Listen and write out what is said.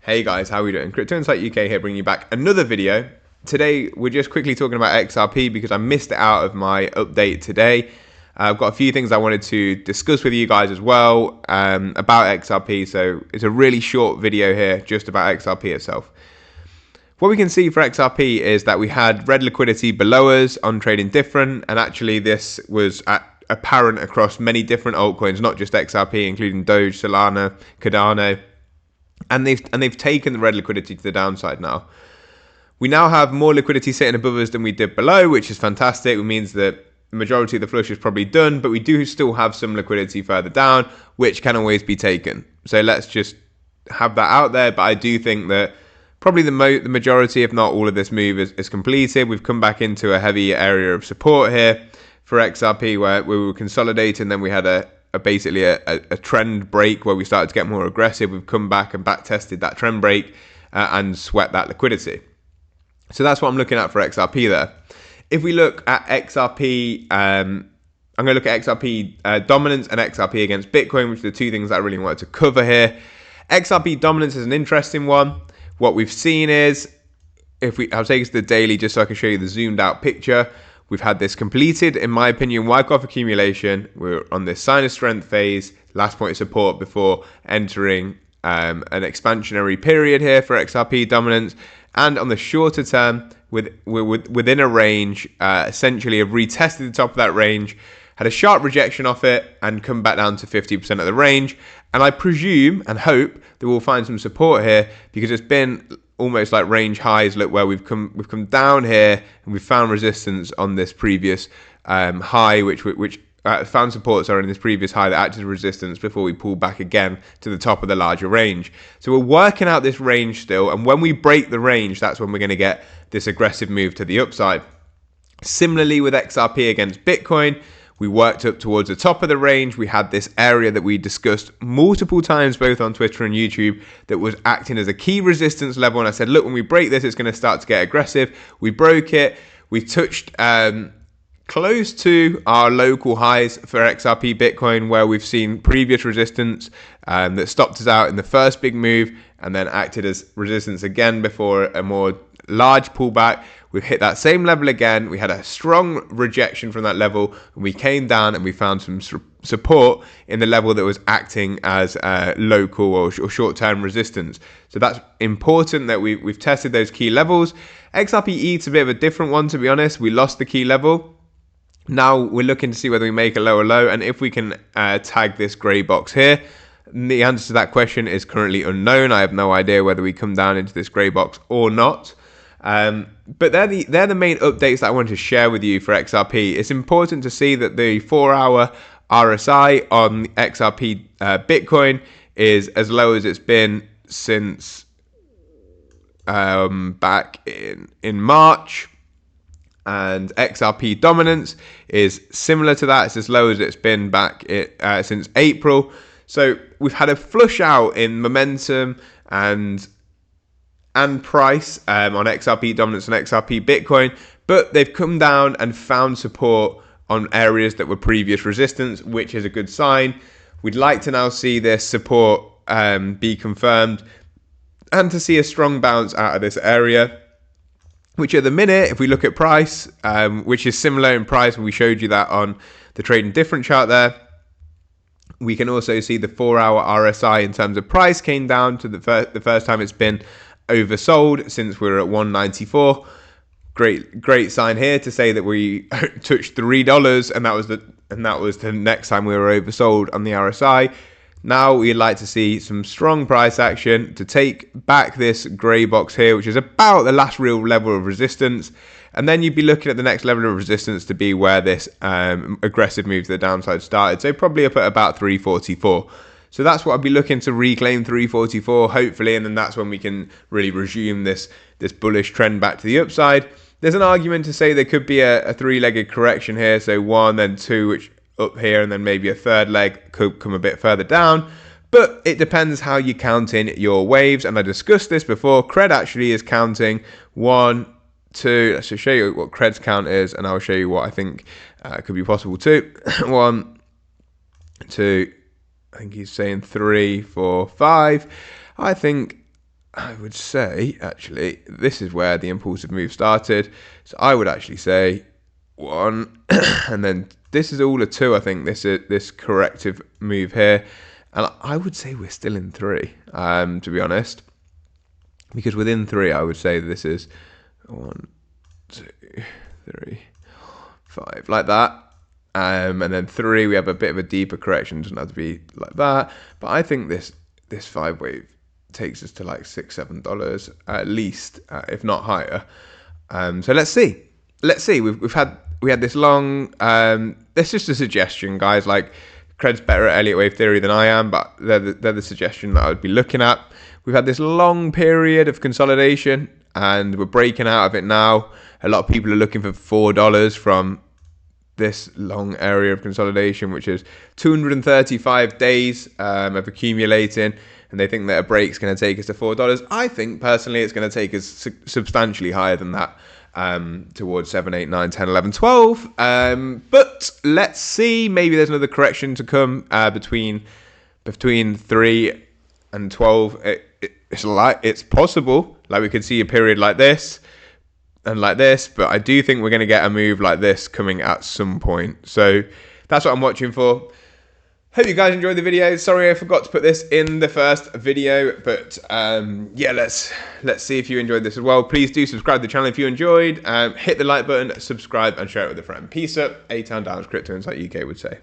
Hey guys, how are we doing? Crypto Insight UK here, bringing you back another video. Today we're just quickly talking about XRP because I missed it out of my update today. I've got a few things I wanted to discuss with you guys as well about XRP, so it's a really short video here just about XRP itself. What we can see for XRP is that we had red liquidity below us on trading different, and actually this was apparent across many different altcoins, not just XRP, including Doge, Solana, Cardano. And they've taken the red liquidity to the downside now. We now have more liquidity sitting above us than we did below, which is fantastic. It means that the majority of the flush is probably done, but we do still have some liquidity further down, which can always be taken. So let's just have that out there. But I do think that probably the majority, if not all of this move is completed. We've come back into a heavy area of support here for XRP where we were consolidating, then we had basically a trend break where we started to get more aggressive. We've come back and back tested that trend break and sweat that liquidity. So that's what I'm looking at for XRP there. If we look at XRP, I'm going to look at XRP dominance and XRP against Bitcoin, which are the two things that I really wanted to cover here. XRP dominance is an interesting one. What we've seen is, I'll take us to the daily just so I can show you the zoomed out picture. We've had this completed, in my opinion, Wyckoff accumulation. We're on this sign of strength phase, last point of support before entering an expansionary period here for XRP dominance. And on the shorter term, we're within a range, essentially have retested the top of that range, had a sharp rejection off it, and come back down to 50% of the range. And I presume and hope that we'll find some support here because it's been almost like range highs. Look where we've come down here and we've found resistance on this previous high, which found support in this previous high that acted as resistance before we pull back again to the top of the larger range. So we're working out this range still, and when we break the range, that's when we're going to get this aggressive move to the upside. Similarly with XRP against Bitcoin, we worked up towards the top of the range. We had this area that we discussed multiple times, both on Twitter and YouTube, that was acting as a key resistance level. And I said, look, when we break this, it's going to start to get aggressive. We broke it. We touched close to our local highs for XRP Bitcoin, where we've seen previous resistance that stopped us out in the first big move and then acted as resistance again before a more large pullback. We've hit that same level again. We had a strong rejection from that level, and we came down and we found some support in the level that was acting as local or short-term resistance. So that's important that we've tested those key levels. XRP ETH's a bit of a different one, to be honest. We lost the key level. Now we're looking to see whether we make a lower low, and if we can tag this grey box here. The answer to that question is currently unknown. I have no idea whether we come down into this grey box or not. But they're the main updates that I wanted to share with you for XRP. It's important to see that the 4-hour RSI on XRP Bitcoin is as low as it's been since back in March, and XRP dominance is similar to that. It's as low as it's been back since April. So we've had a flush out in momentum and price on XRP dominance and XRP Bitcoin, but they've come down and found support on areas that were previous resistance, which is a good sign. We'd like to now see this support be confirmed and to see a strong bounce out of this area, which at the minute, if we look at price, which is similar in price, we showed you that on the trading different chart there. We can also see the 4-hour RSI in terms of price came down to the first time it's been oversold since we were at 194. Great sign here to say that we touched $3, and that was the next time we were oversold on the RSI. Now we'd like to see some strong price action to take back this grey box here, which is about the last real level of resistance. And then you'd be looking at the next level of resistance to be where this aggressive move to the downside started. So probably up at about 344. So that's what I'd be looking to reclaim, 344, hopefully, and then that's when we can really resume this bullish trend back to the upside. There's an argument to say there could be a three-legged correction here, so one, then two, which up here, and then maybe a third leg could come a bit further down. But it depends how you count in your waves, and I discussed this before. Cred actually is counting 1, 2. Let's just show you what Cred's count is, and I'll show you what I think could be possible too. 1, 2. I think he's saying 3, 4, 5. I think I would say, actually, this is where the impulsive move started. So I would actually say 1, and then this is all a 2. I think this corrective move here, and I would say we're still in 3. To be honest, because within 3, I would say this is 1, 2, 3, 5, like that. And then 3, we have a bit of a deeper correction. Doesn't have to be like that, but I think this 5 wave takes us to like $6-7 at least, if not higher. So let's see. We had this long. That's just a suggestion, guys. Like, Cred's better at Elliott wave theory than I am, but they're the suggestion that I would be looking at. We've had this long period of consolidation, and we're breaking out of it now. A lot of people are looking for $4 from this long area of consolidation, which is 235 days of accumulating, and they think that a break's going to take us to $4. I think personally it's going to take us substantially higher than that, towards 7, 8, 9, 10, 11, 12. But let's see. Maybe there's another correction to come between 3 and 12. It's possible. Like, we could see a period like this and like this, but I do think we're going to get a move like this coming at some point. So that's what I'm watching for. Hope you guys enjoyed the video. Sorry I forgot to put this in the first video, but yeah, let's see if you enjoyed this as well. Please do subscribe to the channel if you enjoyed. Hit the like button, subscribe, and share it with a friend. Peace up. A-Town Down, as Crypto Insight UK would say.